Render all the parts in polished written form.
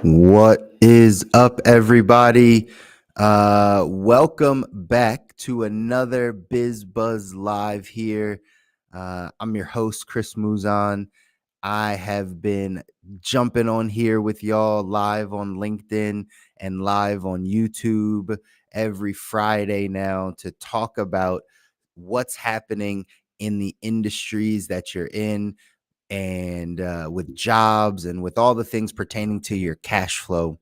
What is up, everybody? Welcome back to another BizBuzz Live here. I'm your host, Chris Muzan. I have been jumping on here with y'all live on LinkedIn and live on YouTube every Friday now to talk about what's happening in the industries that you're in and with jobs and with all the things pertaining to your cash flow.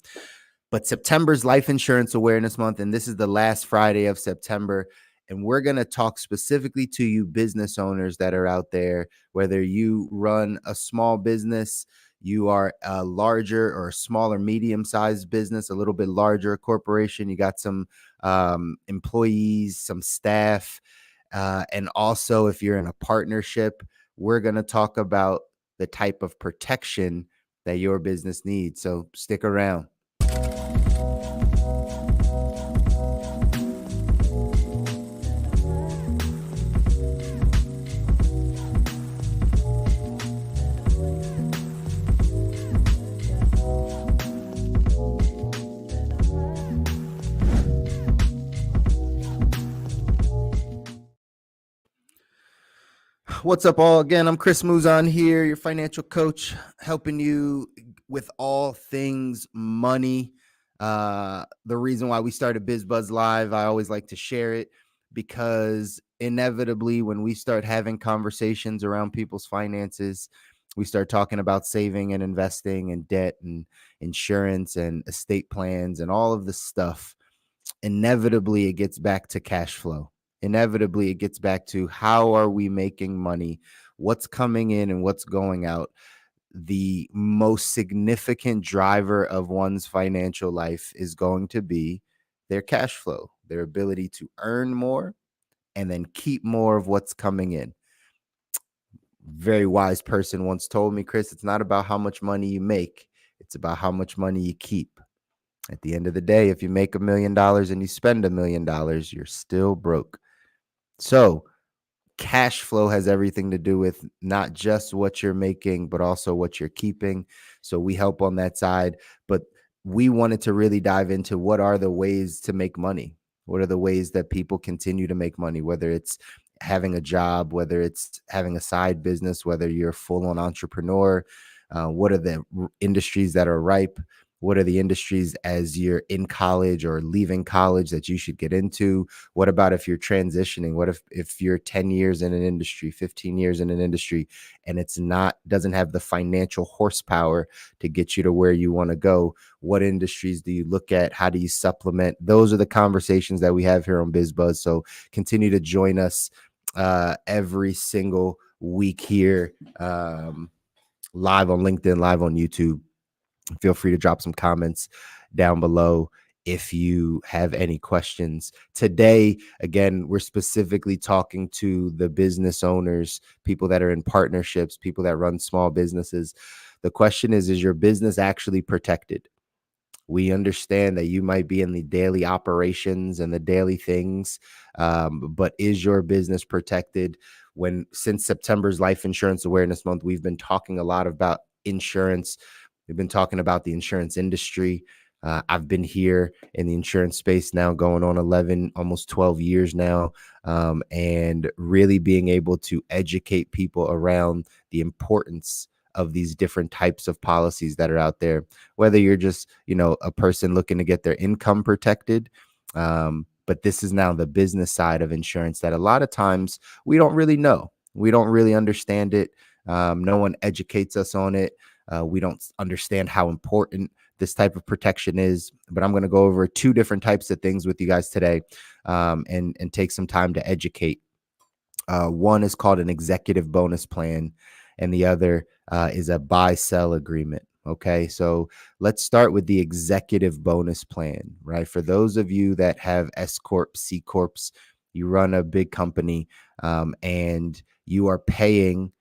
But September's Life Insurance Awareness Month, and this is the last Friday of September. And we're going to talk specifically to you business owners that are out there, whether you run a small business, you are a larger or small or medium-sized business, a little bit larger corporation, you got some employees, some staff, and also if you're in a partnership, we're going to talk about the type of protection that your business needs. So stick around. What's up, all? Again, I'm Chris Muzan here, your financial coach, helping you with all things money. The reason why we started BizBuzz Live, I always like to share it because inevitably when we start having conversations around people's finances, we start talking about saving and investing and debt and insurance and estate plans and all of this stuff. Inevitably, it gets back to cash flow. Inevitably, it gets back to how are we making money, what's coming in and what's going out. The most significant driver of one's financial life is going to be their cash flow, their ability to earn more and then keep more of what's coming in. Very wise person once told me, Chris, it's not about how much money you make, it's about how much money you keep. At the end of the day, if you make $1 million and you spend $1 million, you're still broke. So cash flow has everything to do with not just what you're making, but also what you're keeping. So we help on that side. But we wanted to really dive into what are the ways to make money? What are the ways that people continue to make money, whether it's having a job, whether it's having a side business, whether you're a full-on entrepreneur? What are the industries that are ripe? What are the industries as you're in college or leaving college that you should get into? What about if you're transitioning? What if you're 10 years in an industry, 15 years in an industry, and it's doesn't have the financial horsepower to get you to where you want to go? What industries do you look at? How do you supplement? Those are the conversations that we have here on BizBuzz. So continue to join us every single week here, live on LinkedIn, live on YouTube. Feel free to drop some comments down below if you have any questions. Today, again, we're specifically talking to the business owners, people that are in partnerships, people that run small businesses. The question is your business actually protected? We understand that you might be in the daily operations and the daily things, but is your business protected? Since September's Life Insurance Awareness Month, we've been talking a lot about insurance. We've been talking about the insurance industry. I've been here in the insurance space now going on 11, almost 12 years now, and really being able to educate people around the importance of these different types of policies that are out there, whether you're just, a person looking to get their income protected. But this is now the business side of insurance that a lot of times we don't really know. We don't really understand it. No one educates us on it. We don't understand how important this type of protection is, but I'm going to go over 2 different types of things with you guys today, and take some time to educate. One is called an executive bonus plan, and the other is a buy-sell agreement. Okay, so let's start with the executive bonus plan, right? For those of you that have S Corp, C Corps, you run a big company, and you are paying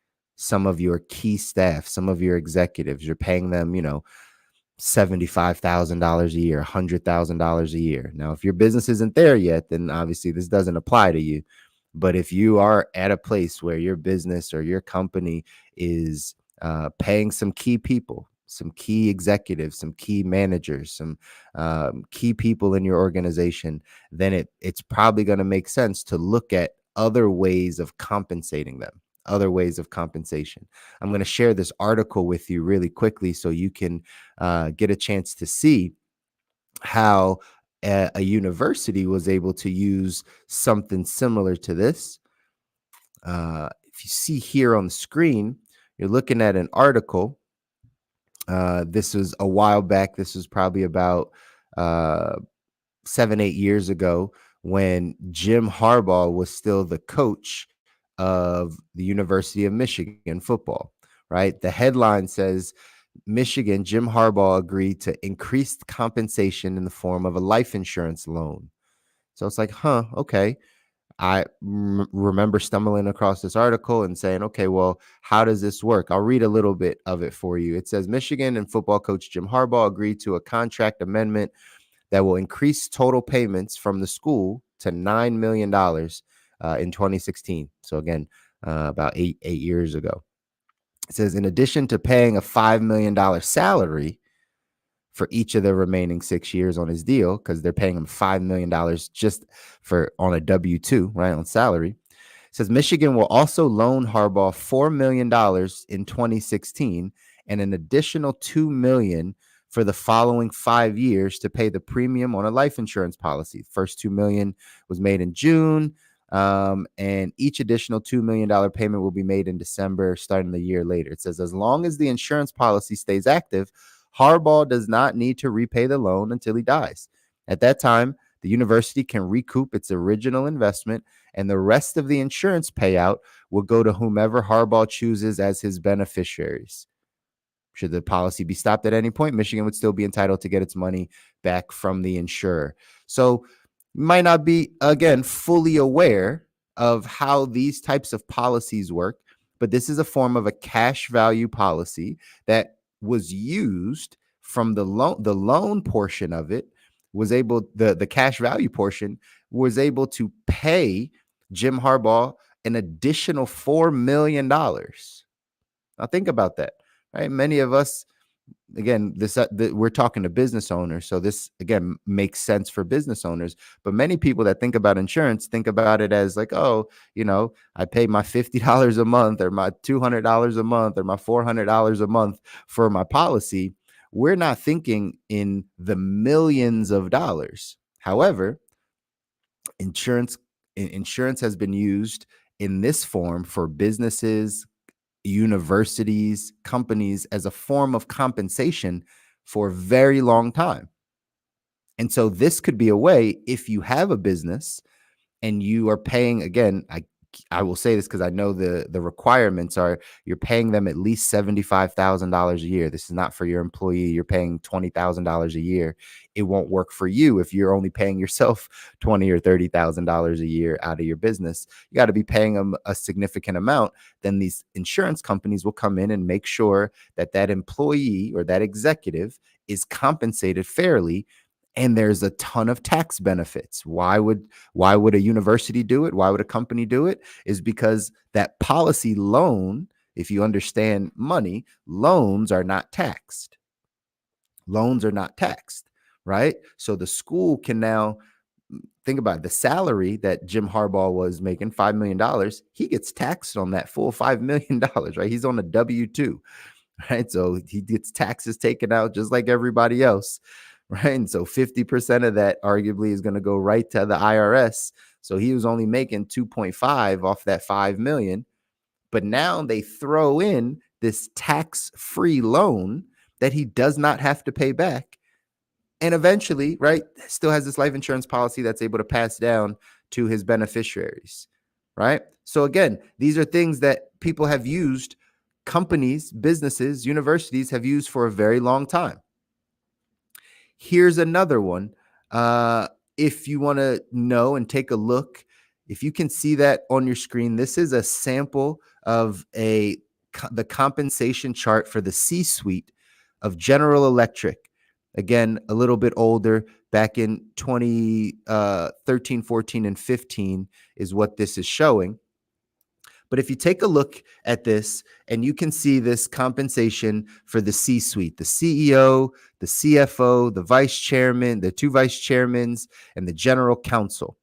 some of your key staff, some of your executives, you're paying them, $75,000 a year, $100,000 a year. Now, if your business isn't there yet, then obviously this doesn't apply to you. But if you are at a place where your business or your company is paying some key people, some key executives, some key managers, some key people in your organization, then it's probably going to make sense to look at other ways of compensating them, other ways of compensation. I'm going to share this article with you really quickly so you can get a chance to see how a university was able to use something similar to this. If you see here on the screen, you're looking at an article. This was a while back. This was probably about 7, 8 years ago when Jim Harbaugh was still the coach of the University of Michigan football, right? The headline says, Michigan, Jim Harbaugh agreed to increased compensation in the form of a life insurance loan. So it's like, okay. I remember stumbling across this article and saying, okay, well, how does this work? I'll read a little bit of it for you. It says Michigan and football coach Jim Harbaugh agreed to a contract amendment that will increase total payments from the school to $9 million in 2016. So again, about eight years ago. It says, in addition to paying a $5 million salary for each of the remaining 6 years on his deal, because they're paying him $5 million just for on a W-2, right, on salary. It says Michigan will also loan Harbaugh $4 million in 2016 and an additional $2 million for the following 5 years to pay the premium on a life insurance policy. First $2 million was made in June, and each additional $2 million payment will be made in December, starting the year later. It says as long as the insurance policy stays active, Harbaugh does not need to repay the loan until he dies. At that time, the university can recoup its original investment, and the rest of the insurance payout will go to whomever Harbaugh chooses as his beneficiaries. Should the policy be stopped at any point, Michigan would still be entitled to get its money back from the insurer. So you might not be, again, fully aware of how these types of policies work, but this is a form of a cash value policy that was used from the loan portion of it was able, the cash value portion was able to pay Jim Harbaugh an additional $4 million. Now think about that, right? Many of us, again, we're talking to business owners, so this again makes sense for business owners. But many people that think about insurance think about it as like, oh, I pay my $50 a month or my $200 a month or my $400 a month for my policy. We're not thinking in the millions of dollars. However, insurance has been used in this form for businesses, universities, companies as a form of compensation for a very long time. And so this could be a way, if you have a business and you are paying, again, I will say this because I know the requirements are you're paying them at least $75,000 a year. This is not for your employee. You're paying $20,000 a year. It won't work for you if you're only paying yourself $20,000 or $30,000 a year out of your business. You got to be paying them a significant amount. Then these insurance companies will come in and make sure that that employee or that executive is compensated fairly. And there's a ton of tax benefits. Why would a university do it? Why would a company do it? Is because that policy loan, if you understand money, loans are not taxed. Loans are not taxed, right? So the school can now think about the salary that Jim Harbaugh was making, $5 million. He gets taxed on that full $5 million, right? He's on a W-2, right? So he gets taxes taken out just like everybody else. Right. And so 50% of that arguably is going to go right to the IRS. So he was only making 2.5 off that 5 million. But now they throw in this tax-free loan that he does not have to pay back. And eventually, right, still has this life insurance policy that's able to pass down to his beneficiaries. Right. So again, these are things that people have used, companies, businesses, universities have used for a very long time. Here's another one. If you want to know and take a look, if you can see that on your screen, this is a sample of the compensation chart for the C-suite of General Electric. Again, a little bit older, back in 2013, 14, and 15 is what this is showing. But if you take a look at this, and you can see this compensation for the C-suite, the CEO, the CFO, the vice chairman, the two vice chairmans, and the general counsel,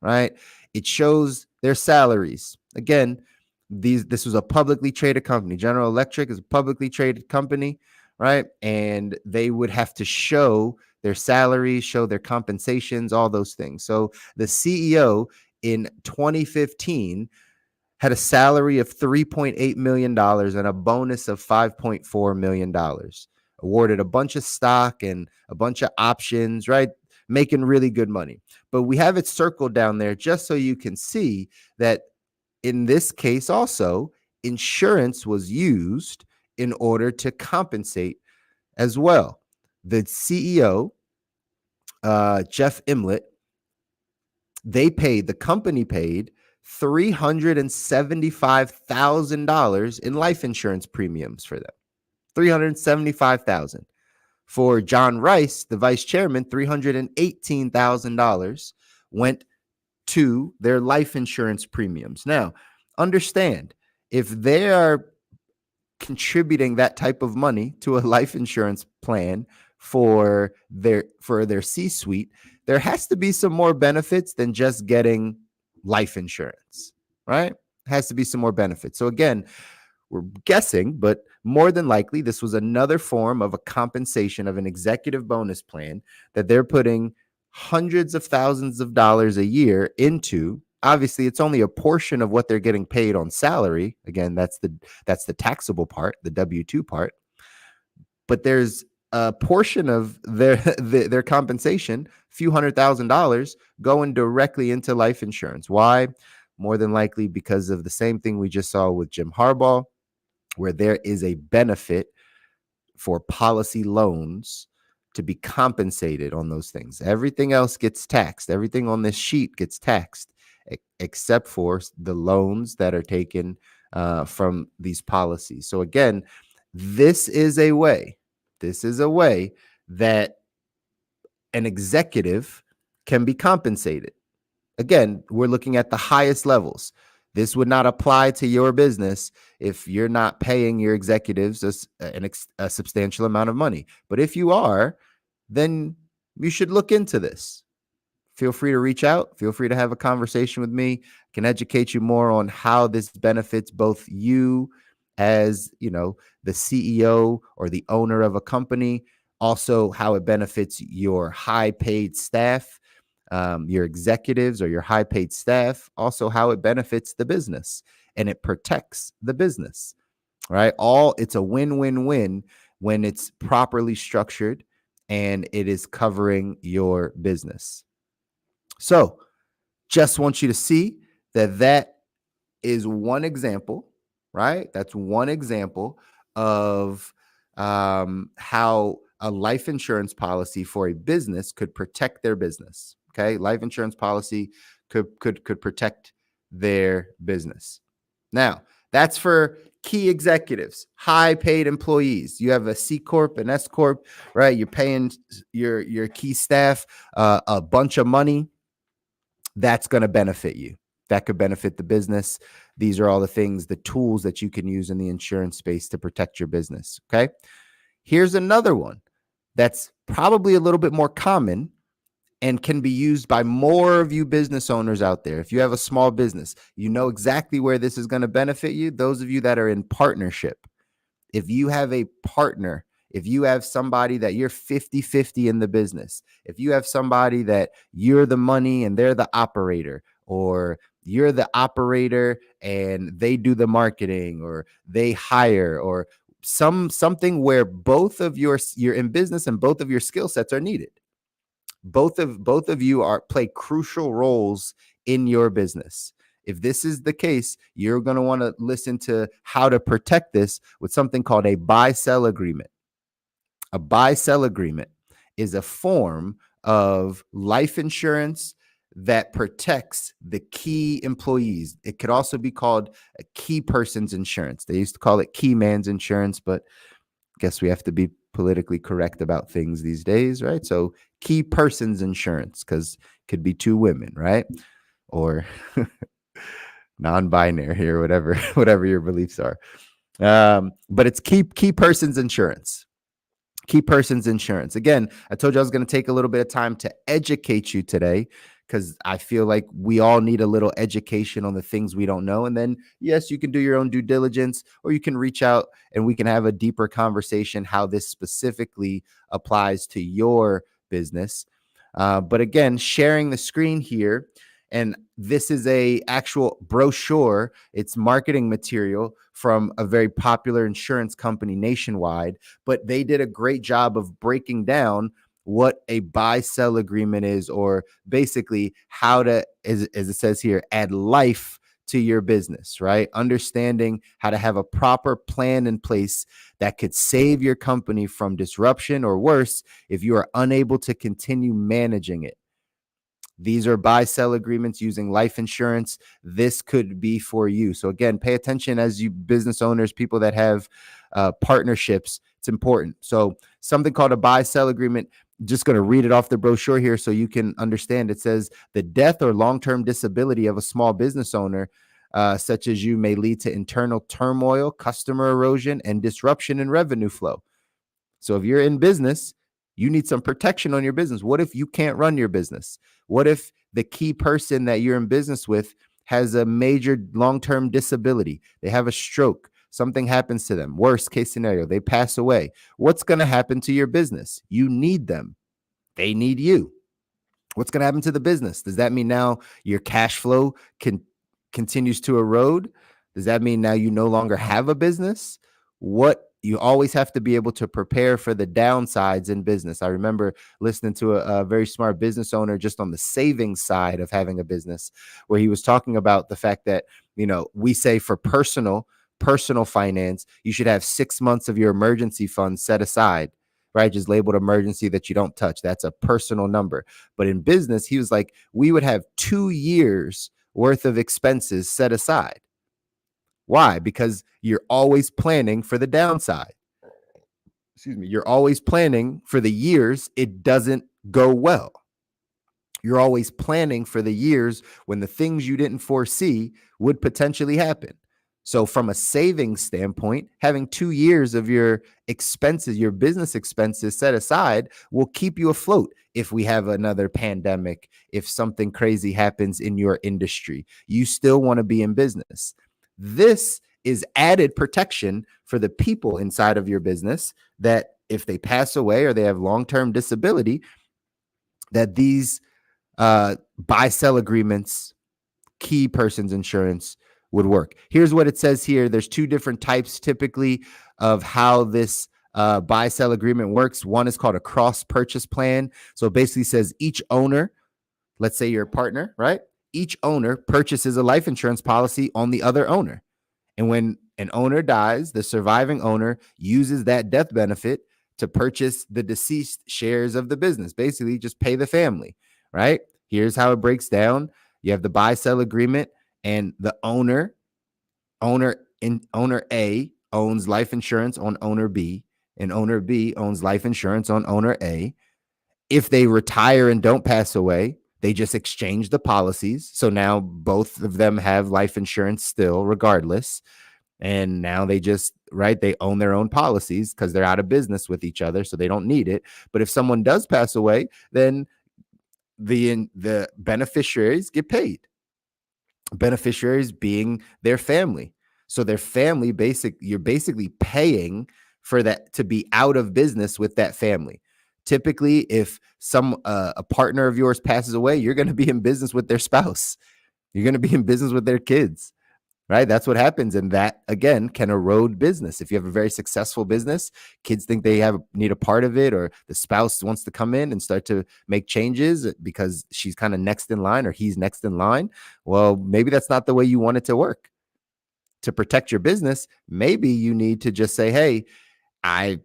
right? It shows their salaries. Again, this was a publicly traded company. General Electric is a publicly traded company, right? And they would have to show their salaries, show their compensations, all those things. So the CEO in 2015 had a salary of $3.8 million and a bonus of $5.4 million. Awarded a bunch of stock and a bunch of options, right? Making really good money. But we have it circled down there just so you can see that in this case also, insurance was used in order to compensate as well. The CEO, Jeff Imlett, the company paid $375,000 in life insurance premiums for them. $375,000. For John Rice, the vice chairman, $318,000 went to their life insurance premiums. Now, understand, if they are contributing that type of money to a life insurance plan for their C-suite, there has to be some more benefits than just getting life insurance, right? Has to be some more benefits. So again, we're guessing, but more than likely, this was another form of a compensation of an executive bonus plan that they're putting hundreds of thousands of dollars a year into. Obviously, it's only a portion of what they're getting paid on salary. Again, that's the taxable part, the W-2 part. But there's a portion of their compensation, a few $100,000, going directly into life insurance. Why? More than likely because of the same thing we just saw with Jim Harbaugh, where there is a benefit for policy loans to be compensated on those things. Everything else gets taxed. Everything on this sheet gets taxed, except for the loans that are taken from these policies. So again, this is a way that an executive can be compensated. Again, we're looking at the highest levels. This would not apply to your business if you're not paying your executives a substantial amount of money. But if you are, then you should look into this. Feel free to reach out. Feel free to have a conversation with me. I can educate you more on how this benefits both you as, the CEO or the owner of a company, also how it benefits your high-paid staff, your executives or your high-paid staff, also how it benefits the business and it protects the business, right? It's a win-win-win when it's properly structured and it is covering your business. So just want you to see that is one example, right? That's one example of how a life insurance policy for a business could protect their business. Okay, life insurance policy could protect their business. Now, that's for key executives, high-paid employees. You have a C Corp, an S Corp, right? You're paying your key staff a bunch of money. That's going to benefit you. That could benefit the business. These are all the things, the tools that you can use in the insurance space to protect your business. Okay, here's another one that's probably a little bit more common and can be used by more of you business owners out there. If you have a small business, you know exactly where this is going to benefit you. Those of you that are in partnership, if you have a partner, if you have somebody that you're 50-50 in the business, if you have somebody that you're the money and they're the operator, or you're the operator and they do the marketing, or they hire, or something where both of you're in business and both of your skill sets are needed. Both of you play crucial roles in your business. If this is the case, you're going to want to listen to how to protect this with something called a buy-sell agreement. A buy-sell agreement is a form of life insurance that protects the key employees. It could also be called a key person's insurance. They used to call it key man's insurance, but I guess we have to be politically correct about things these days, right? So key person's insurance, because it could be two women, right? Or non-binary or whatever, whatever your beliefs are. But it's key persons insurance. Key persons insurance. Again, I told you I was going to take a little bit of time to educate you today because I feel like we all need a little education on the things we don't know. And then, yes, you can do your own due diligence, or you can reach out and we can have a deeper conversation how this specifically applies to your business. But again, sharing the screen here, and this is a actual brochure. It's marketing material from a very popular insurance company nationwide, but they did a great job of breaking down what a buy-sell agreement is, or basically how to, as it says here, add life to your business, right? Understanding how to have a proper plan in place that could save your company from disruption, or worse, if you are unable to continue managing it. These are buy-sell agreements using life insurance. This could be for you. So again, pay attention as you business owners, people that have partnerships. It's important. So something called a buy-sell agreement, just going to read it off the brochure here so you can understand. It says the death or long-term disability of a small business owner, such as you, may lead to internal turmoil, customer erosion, and disruption in revenue flow. So if you're in business, you need some protection on your business. What if you can't run your business? What if the key person that you're in business with has a major long-term disability? They have a stroke. Something happens to them. Worst case scenario, they pass away. What's going to happen to your business? You need them. They need you. What's going to happen to the business? Does that mean now your cash flow continues to erode? Does that mean now you no longer have a business? What you always have to be able to prepare for the downsides in business. I remember listening to a very smart business owner just on the savings side of having a business, where he was talking about the fact that, we say for personal finance, you should have 6 months of your emergency fund set aside, right? Just labeled emergency that you don't touch. That's a personal number. But in business, he was like, we would have 2 years worth of expenses set aside. Why? Because you're always planning for the downside. Excuse me. You're always planning for the years it doesn't go well. You're always planning for the years when the things you didn't foresee would potentially happen. So from a savings standpoint, having 2 years of your expenses, your business expenses set aside, will keep you afloat. If we have another pandemic, if something crazy happens in your industry, you still want to be in business. This is added protection for the people inside of your business, that if they pass away or they have long-term disability, that these buy-sell agreements, key persons insurance, would work. Here's what it says here. There's 2 different types typically of how this buy-sell agreement works. One is called a cross-purchase plan. So it basically says each owner, let's say you're a partner, right? Each owner purchases a life insurance policy on the other owner. And when an owner dies, the surviving owner uses that death benefit to purchase the deceased shares of the business. Basically, just pay the family, right? Here's how it breaks down. You have the buy-sell agreement, and the owner A owns life insurance on owner B, and owner B owns life insurance on owner A. If they retire and don't pass away, they just exchange the policies. So now both of them have life insurance still, regardless. And now they just, right, they own their own policies because they're out of business with each other, so they don't need it. But if someone does pass away, then the beneficiaries get paid. Beneficiaries being their family. So their family, you're basically paying for that to be out of business with that family. Typically, if a partner of yours passes away, you're going to be in business with their spouse. You're going to be in business with their kids, right? That's what happens. And that, again, can erode business. If you have a very successful business, kids think they need a part of it, or the spouse wants to come in and start to make changes because she's kind of next in line or he's next in line. Well, maybe that's not the way you want it to work. To protect your business, maybe you need to just say, hey, I'm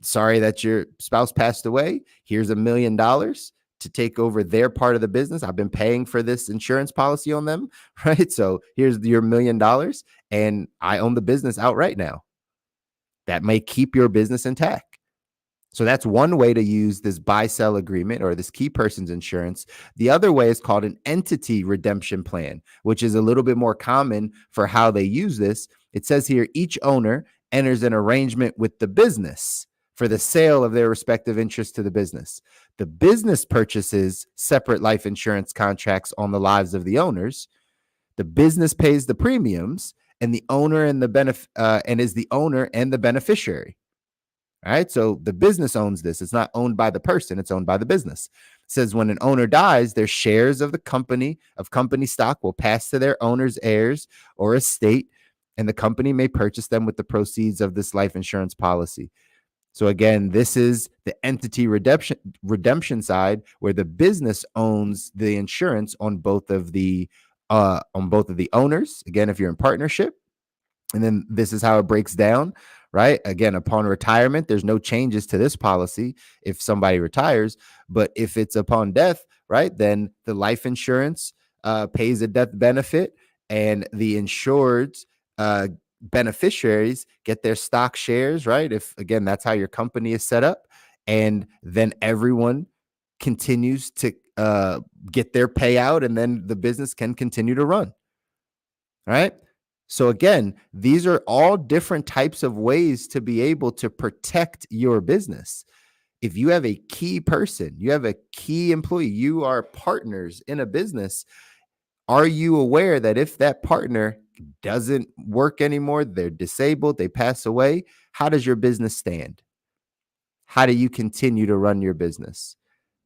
sorry that your spouse passed away. Here's $1 million to take over their part of the business. I've been paying for this insurance policy on them, right? So here's your $1 million, and I own the business outright now. That may keep your business intact. So that's one way to use this buy-sell agreement or this key person's insurance. The other way is called an entity redemption plan, which is a little bit more common for how they use this. It says here, each owner enters an arrangement with the business for the sale of their respective interests to the business. The business purchases separate life insurance contracts on the lives of the owners. The business pays the premiums, and the owner and is the owner and the beneficiary. All right. So the business owns this. It's not owned by the person, it's owned by the business. It says when an owner dies, their shares of the company stock will pass to their owner's heirs or estate, and the company may purchase them with the proceeds of this life insurance policy. So again, this is the entity redemption side, where the business owns the insurance on both of the owners. Again, if you're in partnership. And then this is how it breaks down, right? Again, upon retirement, there's no changes to this policy if somebody retires. But if it's upon death, right, then the life insurance pays a death benefit, and the insured beneficiaries get their stock shares, right? If, again, that's how your company is set up. And then everyone continues to get their payout, and then the business can continue to run, right? So again, these are all different types of ways to be able to protect your business. If you have a key person, you have a key employee, you are partners in a business, are you aware that if that partner doesn't work anymore, they're disabled, they pass away, how does your business stand? How do you continue to run your business?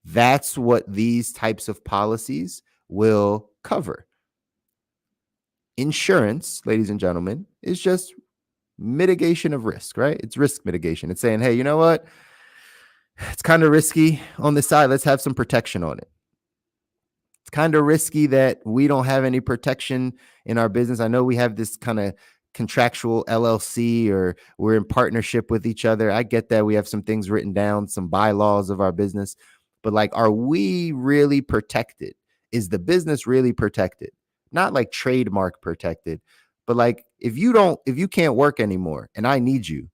That's what these types of policies will cover. Insurance, ladies and gentlemen, is just mitigation of risk, right? It's risk mitigation. It's saying, hey, you know what? It's kind of risky on this side. Let's have some protection on it. It's kind of risky that we don't have any protection in our business. I know we have this kind of contractual LLC, or we're in partnership with each other. I get that. We have some things written down, some bylaws of our business, but like, are we really protected? Is the business really protected? Not like trademark protected, but like, if you can't work anymore and I need you,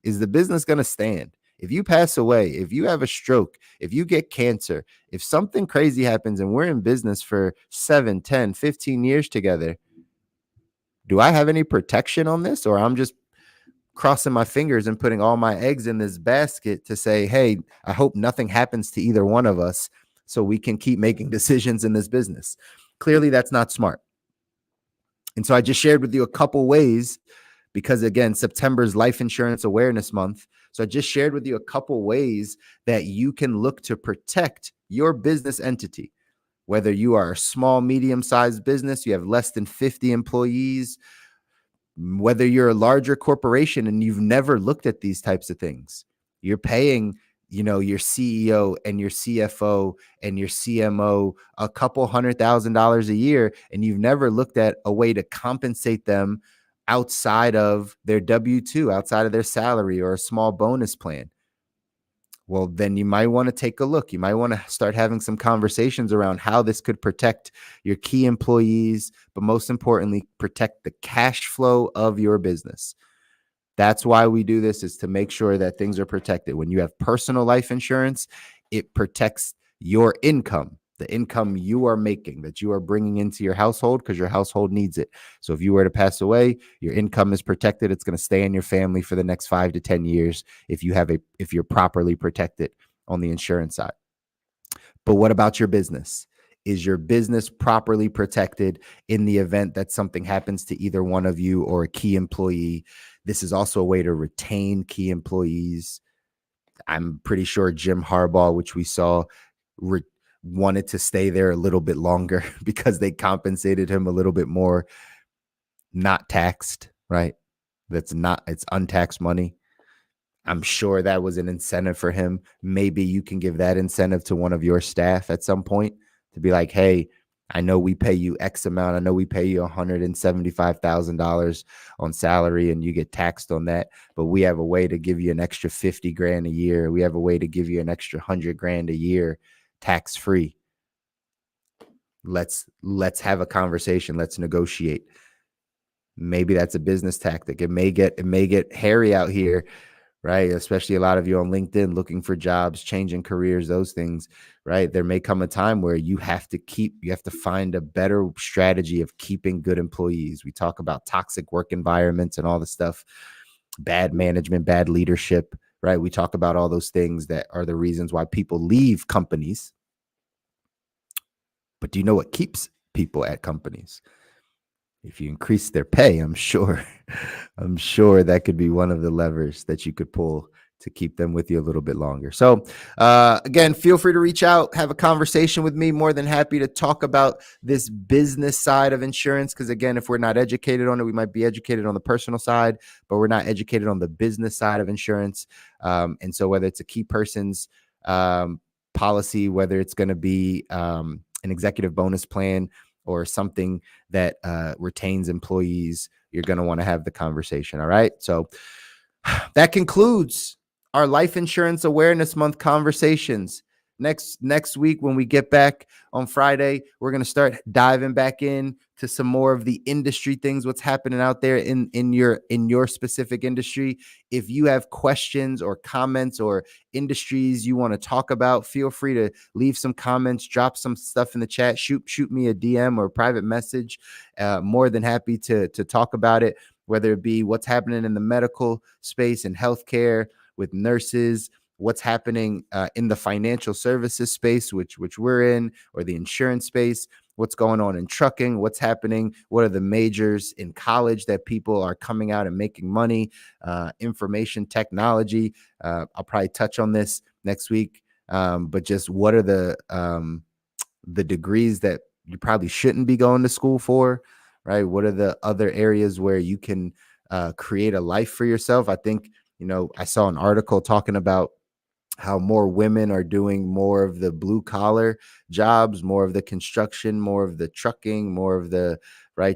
is the business going to stand? If you pass away, if you have a stroke, if you get cancer, if something crazy happens and we're in business for 7, 10, 15 years together, do I have any protection on this? Or I'm just crossing my fingers and putting all my eggs in this basket to say, hey, I hope nothing happens to either one of us so we can keep making decisions in this business. Clearly, that's not smart. And so I just shared with you a couple ways, because again, September is Life Insurance Awareness Month. So I just shared with you a couple ways that you can look to protect your business entity. Whether you are a small, medium-sized business, you have less than 50 employees, whether you're a larger corporation and you've never looked at these types of things, you're paying, your CEO and your CFO and your CMO a couple $100,000 a year, and you've never looked at a way to compensate them outside of their W-2, outside of their salary or a small bonus plan. Well, then you might want to take a look. You might want to start having some conversations around how this could protect your key employees, but most importantly, protect the cash flow of your business. That's why we do this, is to make sure that things are protected. When you have personal life insurance, it protects your income, the income you are making, that you are bringing into your household, because your household needs it. So if you were to pass away, your income is protected. It's going to stay in your family for the next 5 to 10 years if you're properly protected on the insurance side. But what about your business? Is your business properly protected in the event that something happens to either one of you or a key employee? This is also a way to retain key employees. I'm pretty sure Jim Harbaugh, which we saw, wanted to stay there a little bit longer because they compensated him a little bit more, not taxed, right? It's untaxed money. I'm sure that was an incentive for him. Maybe you can give that incentive to one of your staff at some point to be like, hey, I know we pay you X amount. I know we pay you $175,000 on salary and you get taxed on that, but we have a way to give you an extra 50 grand a year. We have a way to give you an extra 100 grand a year tax free. Let's have a conversation. Let's negotiate. Maybe that's a business tactic. It may get hairy out here, right? Especially a lot of you on LinkedIn looking for jobs, changing careers, those things, right? There may come a time where you have to find a better strategy of keeping good employees. We talk about toxic work environments and all the stuff, bad management, bad leadership, right? We talk about all those things that are the reasons why people leave companies. But do you know what keeps people at companies? If you increase their pay, I'm sure that could be one of the levers that you could pull to keep them with you a little bit longer. So again, feel free to reach out, have a conversation with me. More than happy to talk about this business side of insurance. Because again, if we're not educated on it, we might be educated on the personal side, but we're not educated on the business side of insurance. And so whether it's a key person's policy, whether it's going to be an executive bonus plan, or something that retains employees, you're going to want to have the conversation. All right. So that concludes our Life Insurance Awareness Month conversations. Next week, when we get back on Friday, we're going to start diving back in to some more of the industry things, what's happening out there in your specific industry. If you have questions or comments or industries you want to talk about, feel free to leave some comments, drop some stuff in the chat, shoot me a DM or a private message. More than happy to talk about it, whether it be what's happening in the medical space and healthcare with nurses, what's happening in the financial services space, which we're in, or the insurance space, what's going on in trucking, what's happening, what are the majors in college that people are coming out and making money, information technology. I'll probably touch on this next week, but just what are the degrees that you probably shouldn't be going to school for, right? What are the other areas where you can create a life for yourself? I think, I saw an article talking about how more women are doing more of the blue collar jobs, more of the construction, more of the trucking, more of the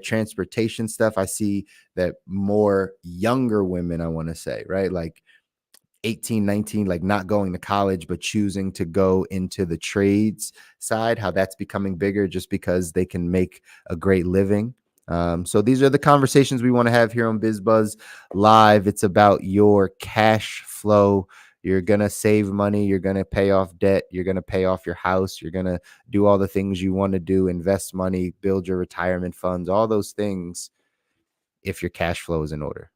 transportation stuff. I see that more younger women, I want to say, right? Like 18, 19, like not going to college, but choosing to go into the trades side, how that's becoming bigger just because they can make a great living. So these are the conversations we want to have here on BizBuzz Live. It's about your cash flow. You're going to save money. You're going to pay off debt. You're going to pay off your house. You're going to do all the things you want to do, invest money, build your retirement funds, all those things if your cash flow is in order.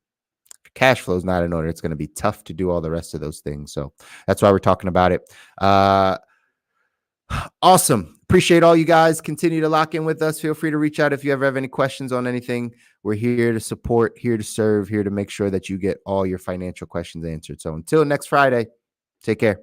If your cash flow is not in order, it's going to be tough to do all the rest of those things. So that's why we're talking about it. Awesome. Appreciate all you guys. Continue to lock in with us. Feel free to reach out if you ever have any questions on anything. We're here to support, here to serve, here to make sure that you get all your financial questions answered. So until next Friday, take care.